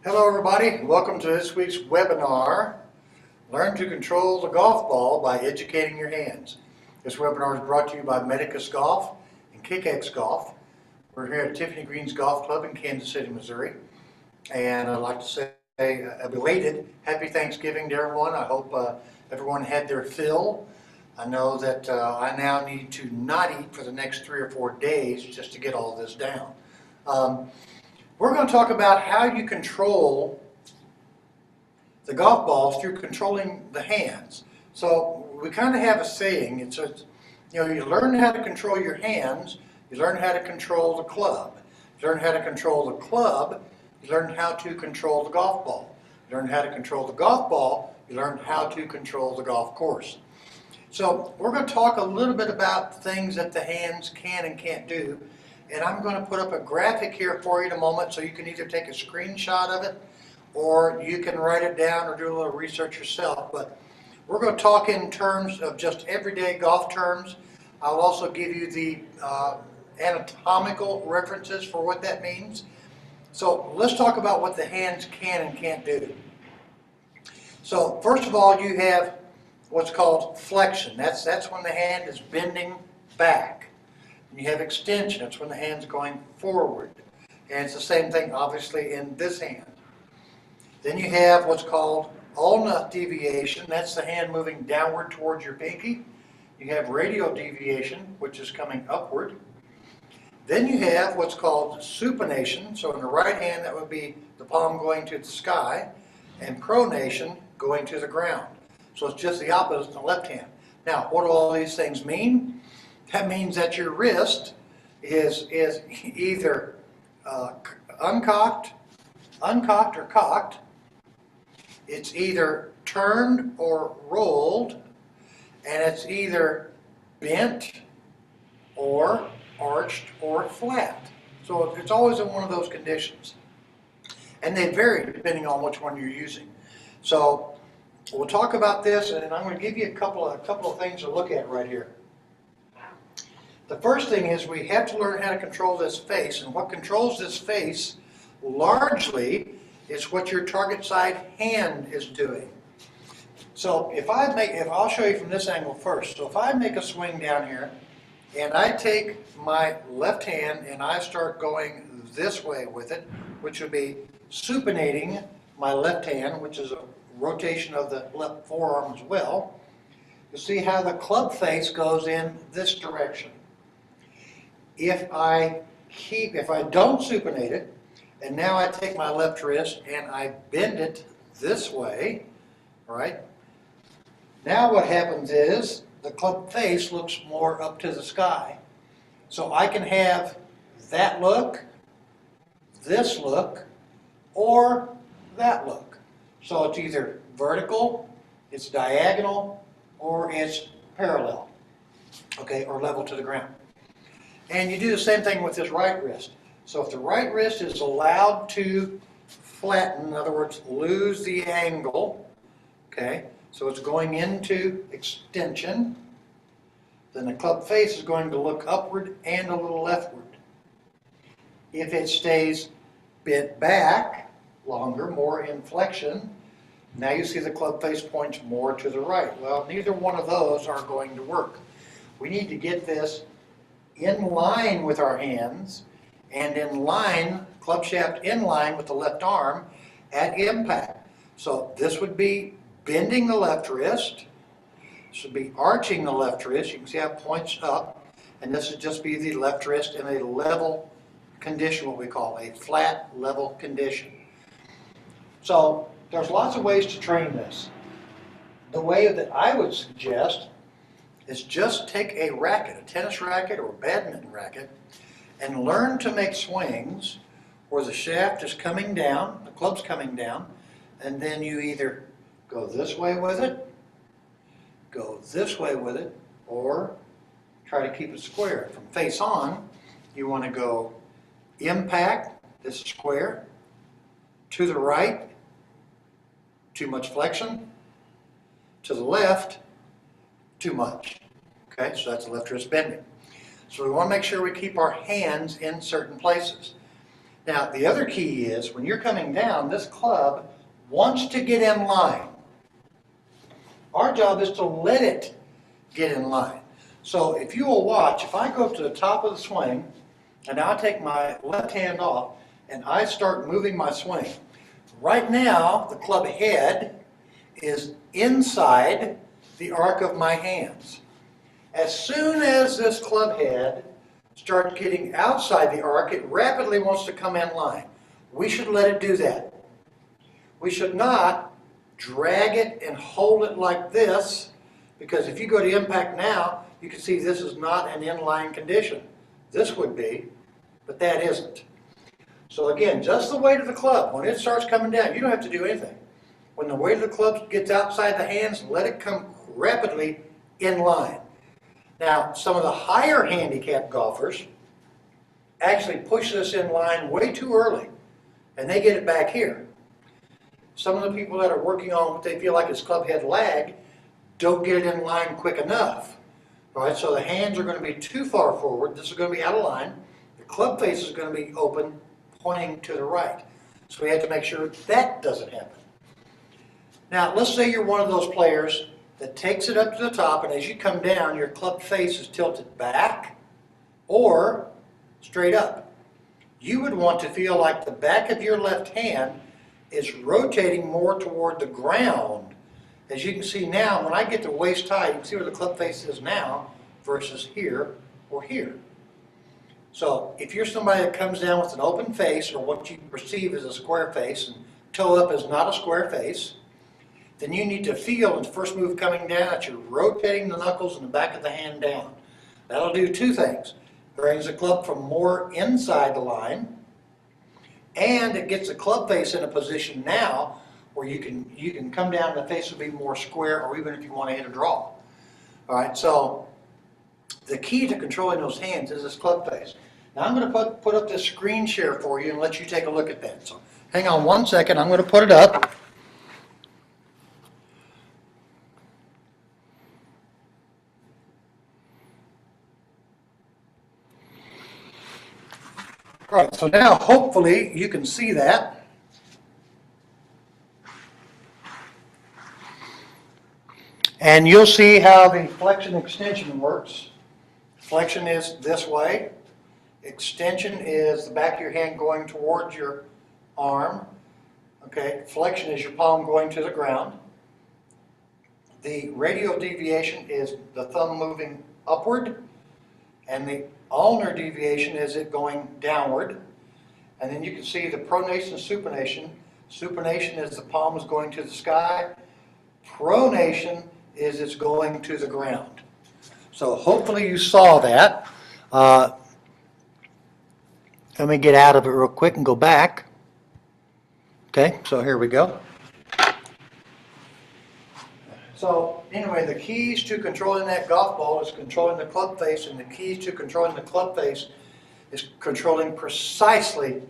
Hello everybody, welcome to this week's webinar, Learn to Control the Golf Ball by Educating Your Hands. This webinar is brought to you by Medicus Golf and KickX Golf. We're here at Tiffany Green's Golf Club in Kansas City, Missouri. And I'd like to say a belated Happy Thanksgiving to everyone. I hope everyone had their fill. I know that I now need to not eat for the next 3 or 4 days just to get all this down. We're going to talk about how you control the golf balls through controlling the hands. So we kind of have a saying. You learn how to control your hands, you learn how to control the club. You learn how to control the club, you learn how to control the golf ball. You learn how to control the golf ball, you learn how to control the golf course. So we're going to talk a little bit about things that the hands can and can't do. And I'm going to put up a graphic here for you in a moment so you can either take a screenshot of it or you can write it down or do a little research yourself. But we're going to talk in terms of just everyday golf terms. I'll also give you the anatomical references for what that means. So let's talk about what the hands can and can't do. So first of all, you have what's called flexion. That's when the hand is bending back. You have extension, that's when the hand's going forward. And it's the same thing, obviously, in this hand. Then you have what's called ulnar deviation. That's the hand moving downward towards your pinky. You have radial deviation, which is coming upward. Then you have what's called supination. So in the right hand, that would be the palm going to the sky, and pronation going to the ground. So it's just the opposite in the left hand. Now, what do all these things mean? That means that your wrist is either uncocked or cocked. It's either turned or rolled, and it's either bent or arched or flat. So it's always in one of those conditions. And they vary depending on which one you're using. So we'll talk about this, and I'm going to give you a couple of things to look at right here. The first thing is we have to learn how to control this face, and what controls this face largely is what your target side hand is doing. So I'll show you from this angle first. So if I make a swing down here and I take my left hand and I start going this way with it, which would be supinating my left hand, which is a rotation of the left forearm as well, you'll see how the club face goes in this direction. If I don't supinate it, and now I take my left wrist and I bend it this way, right? Now what happens is the club face looks more up to the sky. So I can have that look, this look, or that look. So it's either vertical, it's diagonal, or it's parallel, okay, or level to the ground. And you do the same thing with this right wrist. So if the right wrist is allowed to flatten, in other words, lose the angle, okay, so it's going into extension, then the club face is going to look upward and a little leftward. If it stays bent back longer, more in flexion, now you see the club face points more to the right. Well, neither one of those are going to work. We need to get this in line with our hands and in line, club shaft in line with the left arm at impact. So this would be bending the left wrist. This would be arching the left wrist. You can see how it points up. And this would just be the left wrist in a level condition, what we call a flat level condition. So there's lots of ways to train this. The way that I would suggest is just take a racket, a tennis racket or a badminton racket, and learn to make swings where the shaft is coming down, the club's coming down, and then you either go this way with it, go this way with it, or try to keep it square. From face on, you want to go impact, this is square, to the right, too much flexion, to the left, too much. Okay, so that's left wrist bending. So we want to make sure we keep our hands in certain places. Now, the other key is when you're coming down, this club wants to get in line. Our job is to let it get in line. So if you will watch, if I go up to the top of the swing, and now I take my left hand off, and I start moving my swing. Right now, the club head is inside the arc of my hands. As soon as this club head starts getting outside the arc, it rapidly wants to come in line. We should let it do that. We should not drag it and hold it like this, because if you go to impact now, you can see this is not an inline condition. This would be, but that isn't. So again, just the weight of the club, when it starts coming down, you don't have to do anything. When the weight of the club gets outside the hands, let it come rapidly in line. Now, some of the higher handicap golfers actually push this in line way too early, and they get it back here. Some of the people that are working on what they feel like is club head lag don't get it in line quick enough. All right, so the hands are going to be too far forward. This is going to be out of line. The club face is going to be open, pointing to the right. So we have to make sure that doesn't happen. Now, let's say you're one of those players that takes it up to the top, and as you come down, your club face is tilted back or straight up. You would want to feel like the back of your left hand is rotating more toward the ground. As you can see now, when I get to waist high, you can see where the club face is now versus here or here. So if you're somebody that comes down with an open face, or what you perceive as a square face, and toe up is not a square face, then you need to feel in the first move coming down that you're rotating the knuckles and the back of the hand down. That'll do two things. It brings the club from more inside the line, and it gets the club face in a position now where you can come down and the face will be more square, or even if you want to hit a draw. All right, so the key to controlling those hands is this club face. Now I'm going to put up this screen share for you and let you take a look at that. So hang on one second, I'm going to put it up. All right, so now hopefully you can see that. And you'll see how the flexion extension works. Flexion is this way. Extension is the back of your hand going towards your arm. Okay, flexion is your palm going to the ground. The radial deviation is the thumb moving upward, and the ulnar deviation is it going downward. And then you can see the pronation and supination. Supination is the palm is going to the sky. Pronation is it's going to the ground. So hopefully you saw that. Let me get out of it real quick and go back. Okay, so here we go. So anyway, the keys to controlling that golf ball is controlling the club face, and the keys to controlling the club face is controlling precisely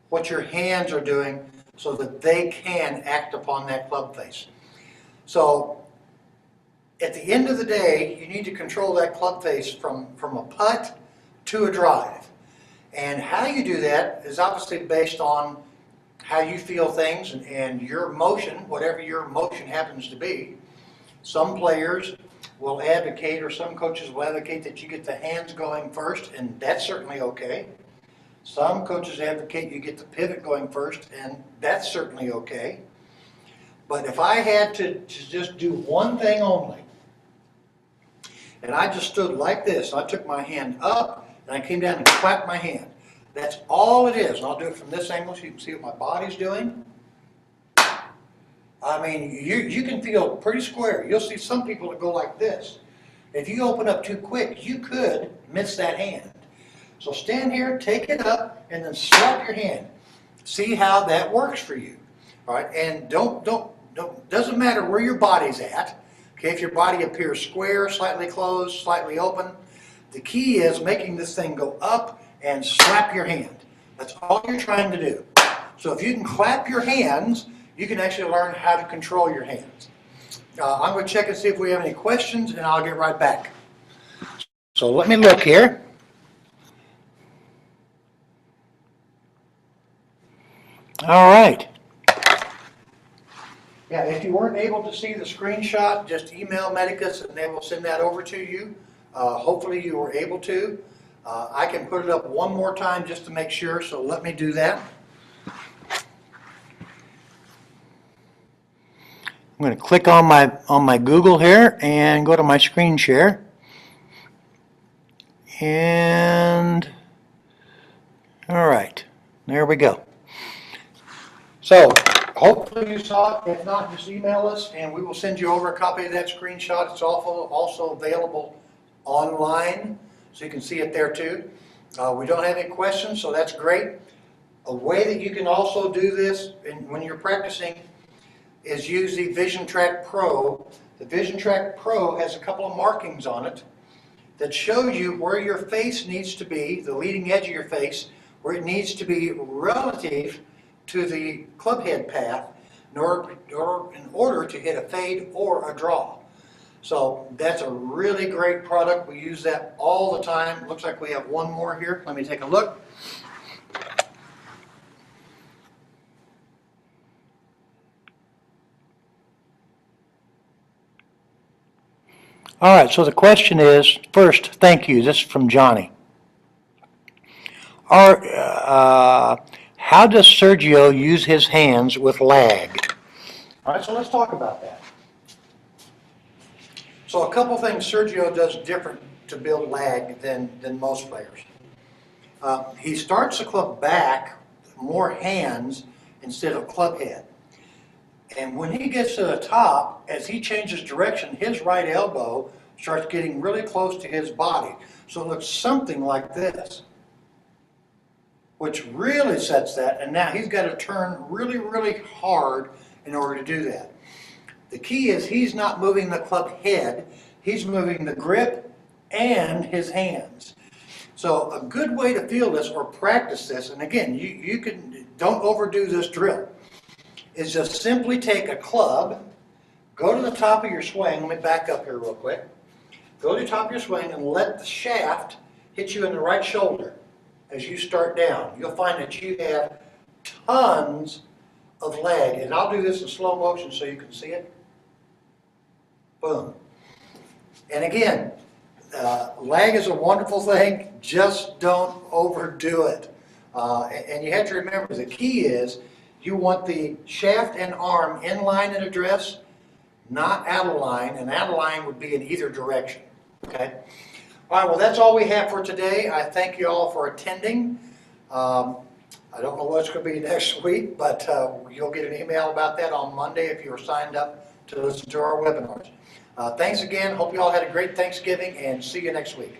what your hands are doing so that they can act upon that club face. So at the end of the day, you need to control that club face from a putt to a drive. And how you do that is obviously based on how you feel things and your motion, whatever your motion happens to be. Some players will advocate, or some coaches will advocate, that you get the hands going first, and that's certainly okay. Some coaches advocate you get the pivot going first, and that's certainly okay. But if I had to just do one thing only, and I just stood like this, I took my hand up, and I came down and clapped my hand. That's all it is. And I'll do it from this angle so you can see what my body's doing. I mean, you can feel pretty square. You'll see some people that go like this. If you open up too quick, you could miss that hand. So stand here, take it up, and then slap your hand. See how that works for you. All right, and doesn't matter where your body's at. Okay, if your body appears square, slightly closed, slightly open, the key is making this thing go up and slap your hand. That's all you're trying to do. So if you can clap your hands, you can actually learn how to control your hands. I'm going to check and see if we have any questions, and I'll get right back. So let me look here. All right. Yeah, if you weren't able to see the screenshot, just email Medicus and they will send that over to you. Hopefully you were able to. I can put it up one more time just to make sure, so let me do that. I'm going to click on my Google here and go to my screen share. And all right, there we go. So hopefully you saw it. If not, just email us and we will send you over a copy of that screenshot. It's also available online, so you can see it there too. We don't have any questions, so that's great. A way that you can also do this when you're practicing is use the Vision Track Pro. The Vision Track Pro has a couple of markings on it that show you where your face needs to be, the leading edge of your face, where it needs to be relative to the club head path in order to hit a fade or a draw. So that's a really great product. We use that all the time. Looks like we have one more here. Let me take a look. All right, so the question is, first, thank you. This is from Johnny. How does Sergio use his hands with lag? All right, so let's talk about that. So a couple things Sergio does different to build lag than most players. He starts the club back, more hands instead of club head. And when he gets to the top, as he changes direction, his right elbow starts getting really close to his body. So it looks something like this, which really sets that. And now he's got to turn really, really hard in order to do that. The key is he's not moving the club head, he's moving the grip and his hands. So a good way to feel this or practice this, and again, you can, don't overdo this drill, is just simply take a club, go to the top of your swing. Let me back up here real quick. Go to the top of your swing and let the shaft hit you in the right shoulder as you start down. You'll find that you have tons of lag, and I'll do this in slow motion so you can see it. Boom. And again, lag is a wonderful thing, just don't overdo it. And you have to remember the key is you want the shaft and arm in line in address, not out of line, and out of line would be in either direction. Okay? All right, well, that's all we have for today. I thank you all for attending. I don't know what's going to be next week, but you'll get an email about that on Monday if you're signed up to listen to our webinars. Thanks again. Hope you all had a great Thanksgiving, and see you next week.